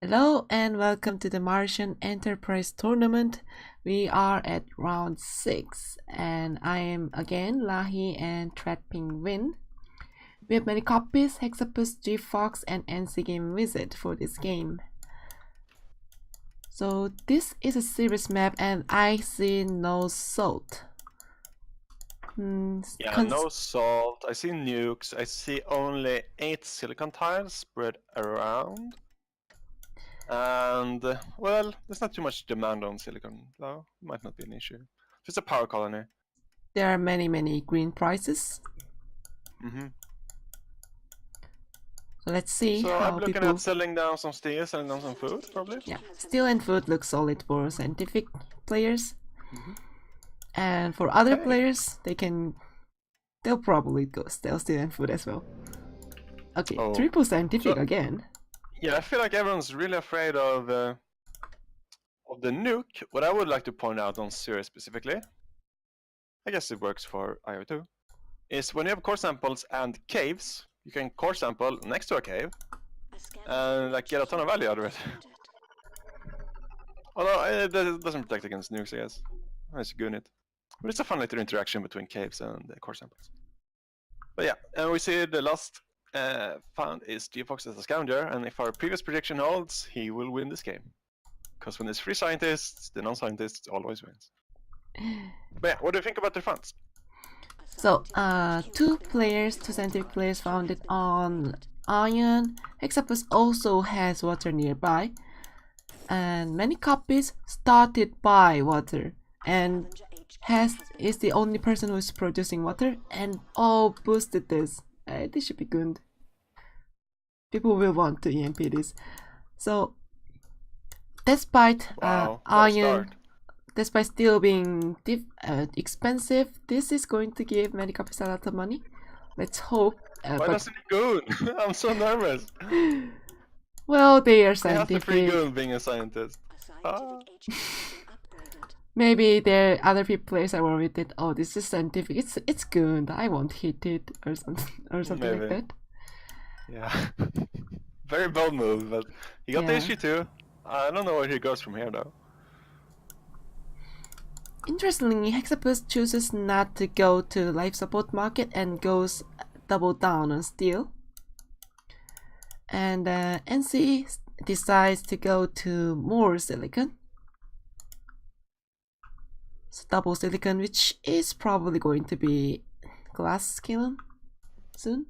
Hello and welcome to the Martian Enterprise Tournament. We are at round 6 and I am again Lahi and Thread Win. We have many copies, Hexapus, G-Fox and NC Game Wizard for this game. So this is a series map and I see no salt. No salt. I see nukes. I see only 8 silicon tiles spread around. And, well, there's not too much demand on silicon, though. Might not be an issue. It's a power colony. There are many green prices. So let's see so how I'm looking people... at selling down some steel, selling down some food, probably. Yeah, steel and food look solid for scientific players. And for other players, they'll probably go steel and food as well. Okay, triple scientific again. Yeah, I feel like everyone's really afraid of the nuke. What I would like to point out on Sirius specifically, I guess it works for IO too, is when you have core samples and caves, you can core sample next to a cave and like get a ton of value out of it. Although it doesn't protect against nukes, I guess. It's a good unit. But it's a fun little interaction between caves and core samples. But yeah, and we see the last found is G-Fox as a scavenger, and if our previous prediction holds, he will win this game. Because when there's 3 scientists, the non-scientist always wins. But yeah, what do you think about the funds? So, 2 scientific players found it on iron. Hexapus also has water nearby. And many copies started by water. And is the only person who is producing water. And boosted this. This should be good. People will want to EMP this. So, despite iron, despite still being expensive, this is going to give many copies a lot of money. Let's hope. Why doesn't it go? I'm so nervous. Well, they are scientific. They have the free goal being a scientist. Maybe the other players are worried that this is scientific. It's good. I won't hit it or something Maybe. like that. Yeah. Very bold move, but he got the issue too. I don't know where he goes from here though. Interestingly, Hexapus chooses not to go to life support market and goes double down on steel. And NC decides to go to more silicon. So double silicon, which is probably going to be glass scale soon.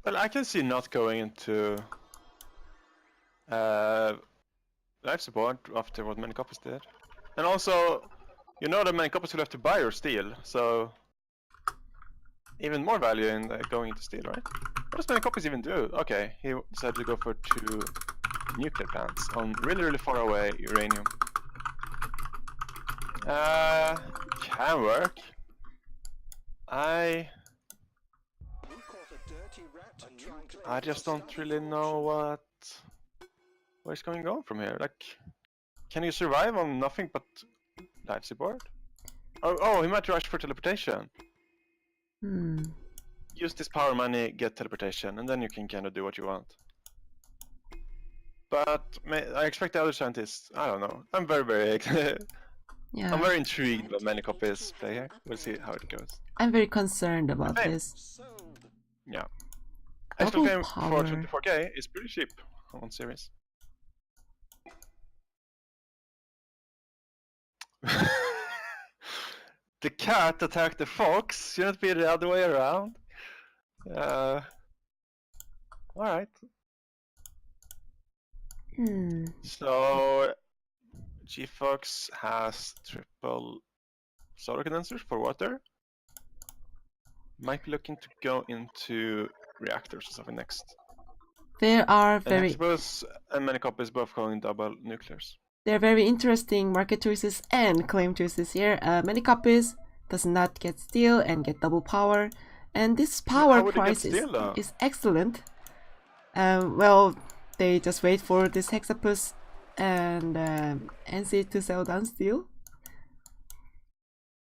Well, I can see not going into life support after what many copies did. And also, you know that many copies will have to buy your steel, so even more value in going into steel, right? What does many copies even do? Okay, he decided to go for 2 nuclear plants on really far away uranium. Can work. I just don't really know where's going on from here. Like, can you survive on nothing but life support? Oh, he might rush for teleportation. Use this power money, get teleportation, and then you can kind of do what you want. But I expect the other scientists. I don't know. I'm very I'm very intrigued by many copies play here. We'll see how it goes. I'm very concerned about this. Yeah. Extra game for 24k is pretty cheap on series. The cat attacked the fox. Shouldn't it be the other way around? Alright. So G-Fox has triple solar condensers for water. Might be looking to go into reactors or something next. There are and many copies both going double nuclears. There are very interesting market choices and claim choices here. Many copies does not get steel and get double power, and this power price is excellent. Well, they just wait for this Hexapus and NC to sell down steel,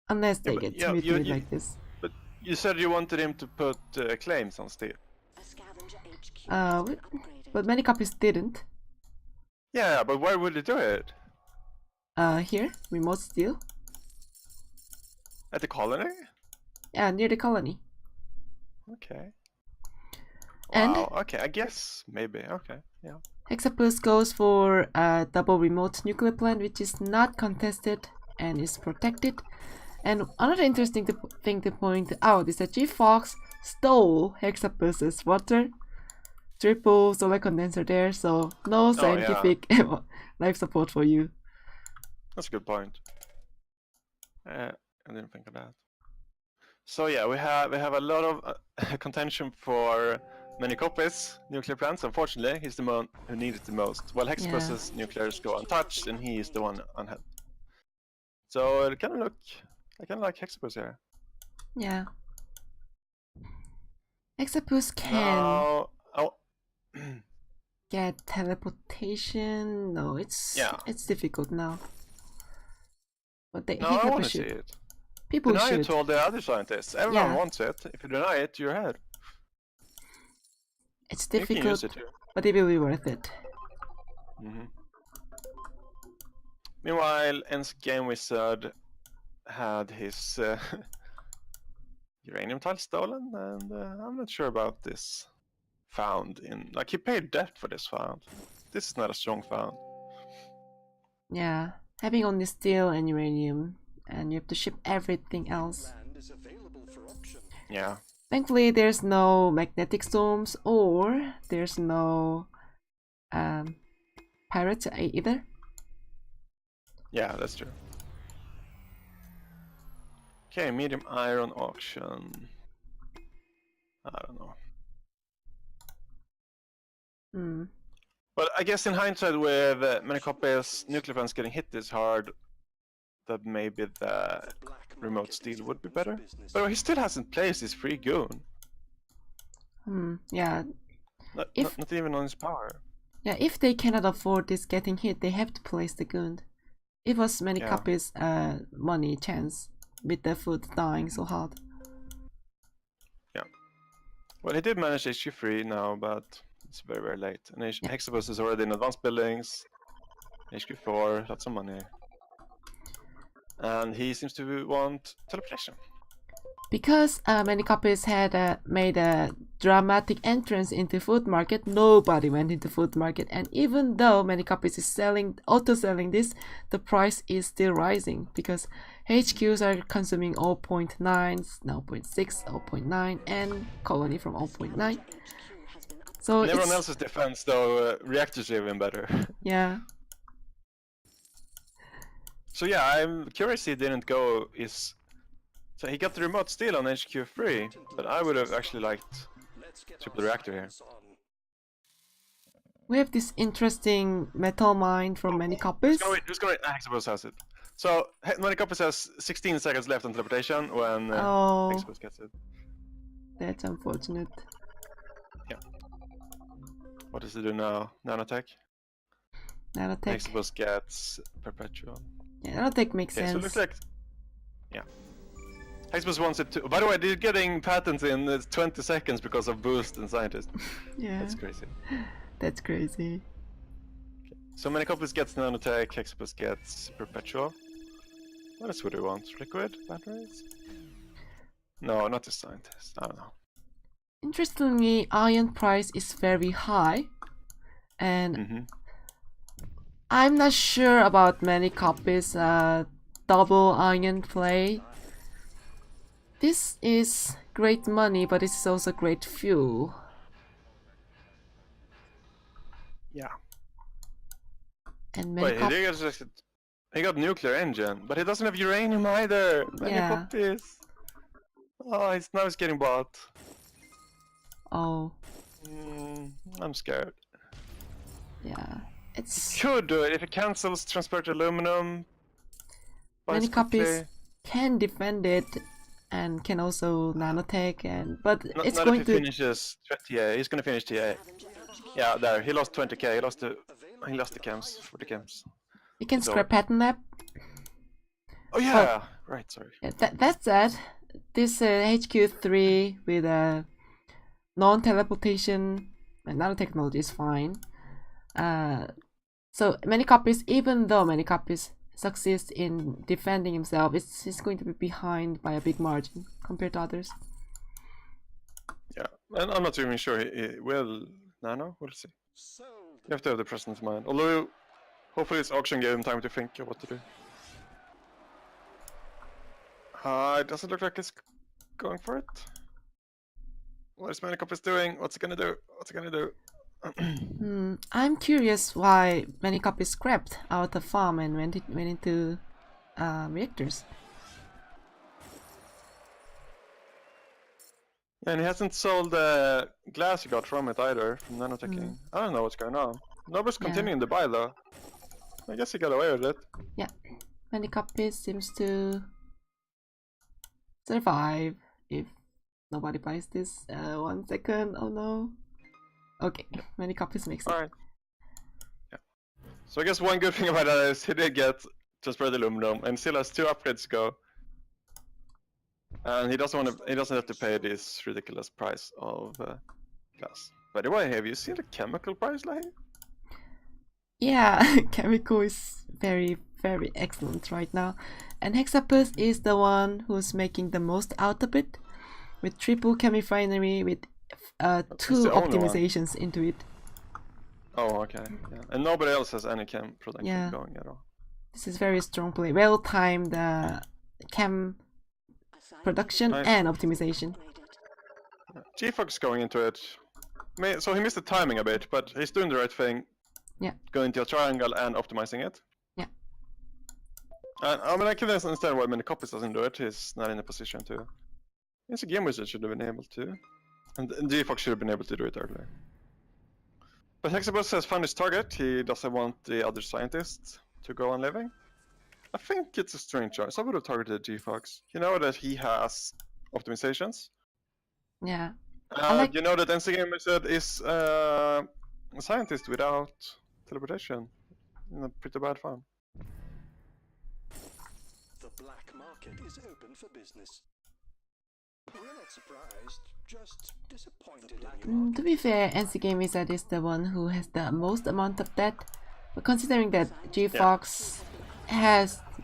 unless they get mutilated like this. But you said you wanted him to put claims on steel. But many copies didn't. Yeah, but where would they do it? Here, remote steal. At the colony? Yeah, near the colony. Okay. And Wow, okay, I guess maybe. Okay, yeah. Hexapus goes for a double remote nuclear plant, which is not contested and is protected. And another interesting thing to point out is that G-Fox stole Hexapus's water. Triple solar condenser there, so no scientific life support for you. That's a good point. I didn't think of that. So yeah, we have a lot of contention for many copies nuclear plants. Unfortunately, he's the one who needs it the most. While Hexapus's nuclears go untouched, and he is the one unhelped. So I kind of like Hexapus here. Yeah. Hexapus can get teleportation. No, it's difficult now. But I want to see it. People deny should. it to all the other scientists. Everyone wants it. If you deny it, you're ahead. It's difficult, but it will be worth it. Meanwhile, Enn's Game Wizard had his uranium tile stolen, and I'm not sure about this found in. Like, he paid debt for this found. This is not a strong found. Yeah, having only steel and uranium, and you have to ship everything else. Yeah. Thankfully, there's no magnetic storms, or there's no pirates either. Yeah, that's true. Okay, medium iron auction. I don't know. But I guess in hindsight, with many copies, nuclear plants getting hit this hard, that maybe the remote steal would be better. But he still hasn't placed his free goon. Yeah. Not even on his power. Yeah, if they cannot afford this getting hit, they have to place the goon. It was many copies money chance with the food dying so hard. Yeah. Well, he did manage HQ3 now, but it's very, very late. And Hexapus is already in advanced buildings. HQ4, lots of money. And he seems to want teleportation. Because many copies had made a dramatic entrance into food market, nobody went into food market, and even though many copies is auto-selling this, the price is still rising because HQs are consuming 0.9, 0.6, 0.9, and colony from 0.9. So in everyone else's defense, though, reactors are even better. Yeah. So yeah, I'm curious he didn't go So he got the remote steal on HQ3, but I would have actually liked triple reactor here. We have this interesting metal mine from many copies. Who's going to Hexapus has it. So many copies has 16 seconds left on teleportation when Hexapus gets it. That's unfortunate. Yeah. What does it do now? Nanotech? Nanotech. Hexapus gets perpetual. Yeah, nanotech makes sense. So it looks like... Yeah. Hexapus wants it too. By the way, they're getting patents in 20 seconds because of boost and scientist. Yeah. That's crazy. That's crazy. Okay. So many copies gets nanotech, Hexapus gets perpetual. What else would we want? Liquid batteries? No, not the scientist. I don't know. Interestingly, iron price is very high, and I'm not sure about many copies double iron play. This is great money, but it's also great fuel. Yeah. And many he got nuclear engine, but he doesn't have uranium either. Many copies. Oh, now he's getting bought. Oh. I'm scared. Yeah. He could do it if he cancels transport aluminum. Many copies can defend it and can also nanotech, but it's not going if he to finishes TA. He's gonna finish TA. Yeah, there. He lost 20k. He lost the chems for the chems. You can scrap pattern lab. Oh yeah, right. Sorry. Yeah, that's that. This HQ3 with a non-teleportation and nanotechnology is fine. So many copies, even though many copies succeeds in defending himself, it's going to be behind by a big margin compared to others. Yeah, and I'm not even sure he will nano. We'll see. You have to have the presence of mind. Although, hopefully this auction gave him time to think of what to do. It doesn't look like he's going for it. What is Manicopies doing? What's it gonna do? What's it gonna do? I'm curious why many copies scrapped out the farm and went into reactors. Yeah, and he hasn't sold the glass he got from it either, from nanoteching. I don't know what's going on. Nobody's continuing to buy though. I guess he got away with it. Yeah, many copies seems to survive if nobody buys this. 1 second, oh no. Okay, many copies makes it. Alright. Yeah. So I guess one good thing about that is he did get to spread aluminum and still has 2 upgrades to go. And he doesn't have to pay this ridiculous price of glass. By the way, have you seen the chemical price, Lahi? Yeah, chemical is very excellent right now. And Hexapus is the one who's making the most out of it, with triple chemifinery with 2 optimizations into it. Oh, okay. Yeah. And nobody else has any chem production going at all. This is very strong play. Well timed chem production and optimization. G-Fox going into it. So he missed the timing a bit, but he's doing the right thing. Yeah. Going to a triangle and optimizing it. Yeah. I mean, I can understand why many copies doesn't do it. He's not in a position to. It's a game wizard should have been able to. And G-Fox should have been able to do it earlier. But Hexabus has found his target. He doesn't want the other scientists to go on living. I think it's a strange choice. I would have targeted G-Fox. You know that he has optimizations. Yeah. You know that NC Game Wizard is a scientist without teleportation. In a pretty bad farm. The black market is open for business. We're not surprised, just disappointed in you. To be fair, NC Game Wizard is the one who has the most amount of that. But considering that G-Fox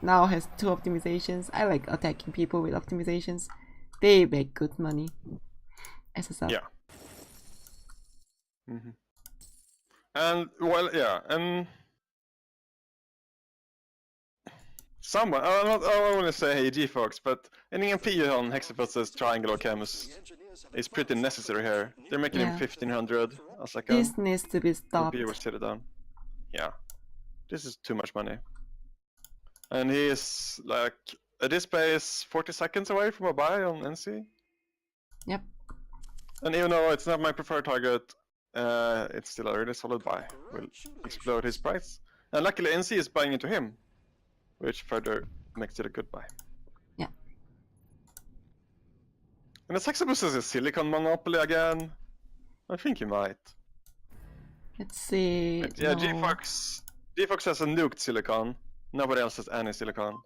now has 2 optimizations, I like attacking people with optimizations. They make good money as a sub. Yeah. And well, yeah, and someone I don't want to say G-Fox, but an EMP on Hexapus's triangular chems is pretty necessary here. They're making him 1500 a second. This needs to be stopped. was down. Yeah, this is too much money. And he is like at this pace 40 seconds away from a buy on NC. Yep. And even though it's not my preferred target, it's still a really solid buy. Will explode his price. And luckily NC is buying into him, which further makes it a good buy. Yeah. And the Hexabus is a silicon monopoly again. I think he might. Let's see. But yeah, G-Fox has a nuked silicon. Nobody else has any silicon.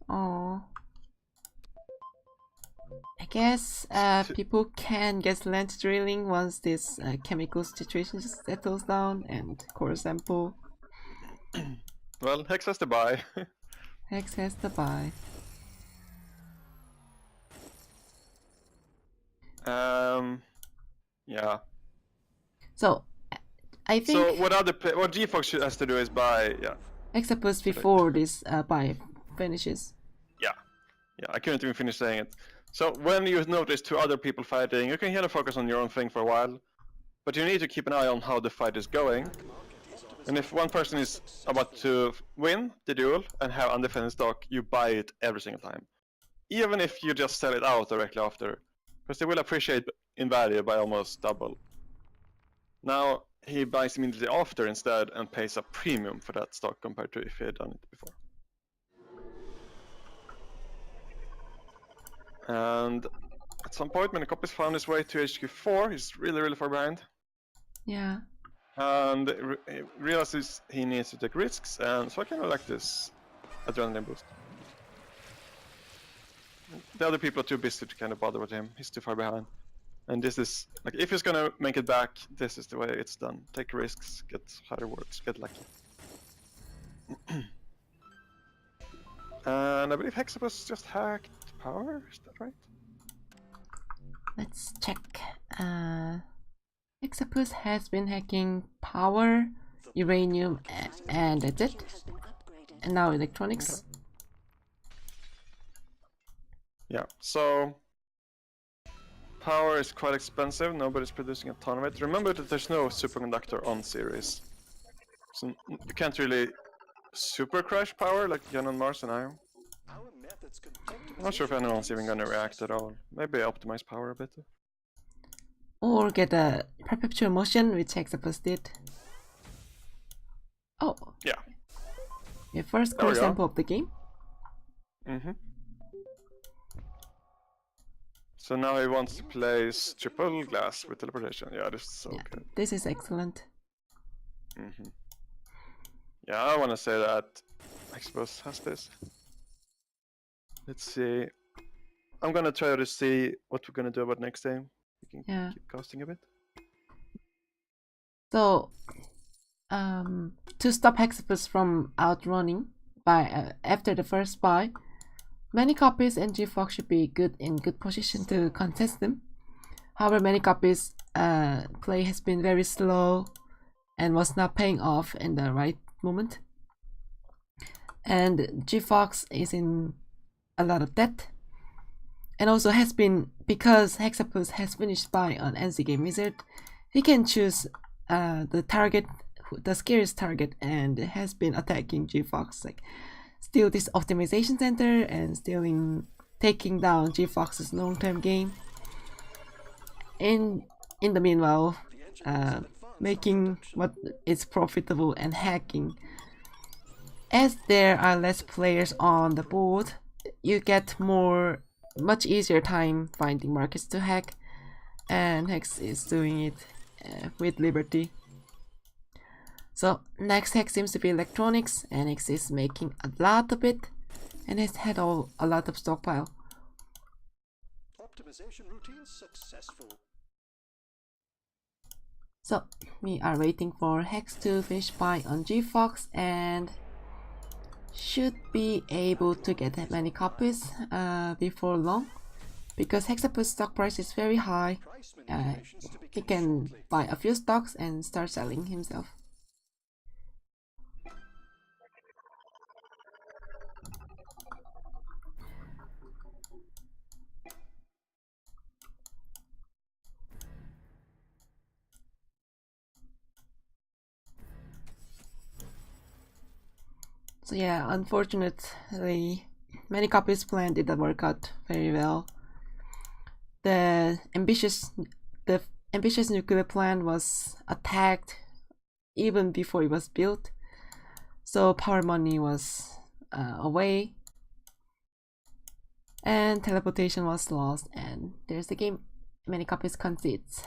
Oh. I guess people can get land drilling once this chemical situation just settles down and core sample. Well, Hex has to buy. Hex has to buy. Yeah. So, I think. So what G-Fox has to do is buy, Hexapus before this buy finishes. Yeah, I couldn't even finish saying it. So when you notice 2 other people fighting, you can kind of focus on your own thing for a while, but you need to keep an eye on how the fight is going. And if one person is about to win the duel and have undefended stock, you buy it every single time. Even if you just sell it out directly after, because they will appreciate in value by almost double. Now he buys immediately after instead and pays a premium for that stock compared to if he had done it before. And at some point, when the copies found his way to HQ4, he's really far behind. Yeah. And realizes he needs to take risks, and so I kind of like this adrenaline boost. the other people are too busy to kind of bother with him. He's too far behind. And this is like, if he's gonna make it back, this is the way it's done. Take risks, get high rewards, get lucky. And I believe Hexapus just hacked power. Is that right? Let's check. Hexapus has been hacking power, uranium, and that's it. And now electronics. Okay. Yeah, so power is quite expensive. Nobody's producing a ton of it. Remember that there's no superconductor on series, so you can't really super crash power like you can on Mars and Ion. I'm not sure if anyone's even gonna react at all. Maybe optimize power a bit. Or get a perpetual motion, which Hexapus did. Oh, Yeah. your first There we core go. sample of the game. So now he wants to place triple glass with teleportation. Yeah, this is so Yeah, good. this is excellent. Yeah, I want to say that Hexapus has this. Let's see. I'm gonna try to see what we're gonna do about next game. We can Yeah. keep casting a bit. So, to stop Hexapus from outrunning by after the first buy, many copies and GFox should be in good position to contest them. However, many copies play has been very slow and was not paying off in the right moment. And GFox is in a lot of debt, and also has been, because Hexapus has finished buy on NC Game Wizard, he can choose the target, the scariest target, and has been attacking GFox, like steal this optimization center and taking down GFox's long-term game. In the meanwhile, making what is profitable and hacking. As there are less players on the board, you get much easier time finding markets to hack, and Hex is doing it with liberty. So next hack seems to be electronics, and Hex is making a lot of it, and has had a lot of stockpile. Optimization routine successful. So we are waiting for Hex to finish buy on GFox and should be able to get that many copies before long, because Hexapus stock price is very high. He can buy a few stocks and start selling himself. So yeah, unfortunately, many copies plan didn't work out very well. The ambitious nuclear plant was attacked even before it was built, so power money was away, and teleportation was lost, and there's the game. Many copies concedes.